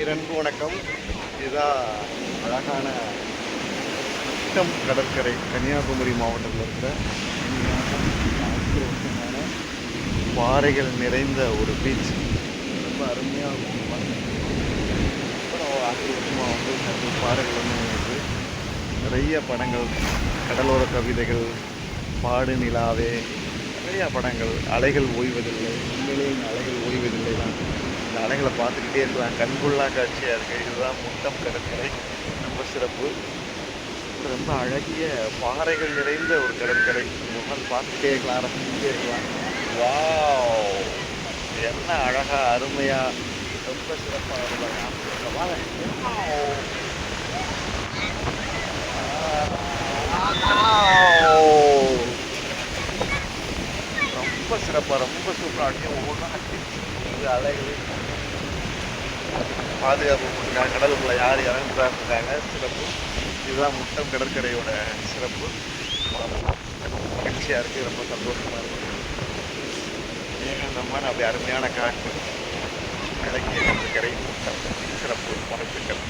இரண்டு வணக்கம். இதுதான் அழகான முட்டம் கடற்கரை, கன்னியாகுமரி மாவட்டத்தில் இருக்கிற ஆக்கிரோஷமான பாறைகள் நிறைந்த ஒரு பீச். ரொம்ப அருமையாக இருக்கும். ஆக்கிரோஷமாக வந்து பாறைகள் வந்து இருக்குது. நிறைய படங்கள், கடலோர கவிதைகள், பாடு நிலாவே, நிறைய படங்கள். அலைகள் ஓய்வதில்லை, உண்மையிலேயே இந்த அலைகள் ஓய்வதில்லை தான். இந்த அலைகளை பார்த்துக்கிட்டே இருக்கலாம், கண்கொள்ளா காட்சியாக இருக்குது. இதுதான் முட்டம் கடற்கரை, ரொம்ப சிறப்பு. ரொம்ப அழகிய பாறைகள் நிறைந்த ஒரு கடற்கரை. முகம் பார்த்துட்டே இருக்கலாம், ரசிச்சுட்டே இருக்கலாம். வாவ், என்ன அழகா அருமையா ரொம்ப சிறப்பாக ரொம்ப சிறப்பாக, ரொம்ப சூப்பராக அடிக்க ஒவ்வொன்றா அலைகளையும் பாதுகாப்பு போட்டிருக்காங்க. கடலுக்குள்ள யார் இறங்குறாங்க, சிறப்பு. இதுதான் முட்டம் கடற்கரையோட சிறப்பு. மகிழ்ச்சியாக இருக்குது, ரொம்ப சந்தோஷமாக இருக்குது. ஏகாந்தமான அப்படி அருமையான காற்று, அழகிய கடற்கரை முட்டம், சிறப்பு. வாழ்த்துக்கள்.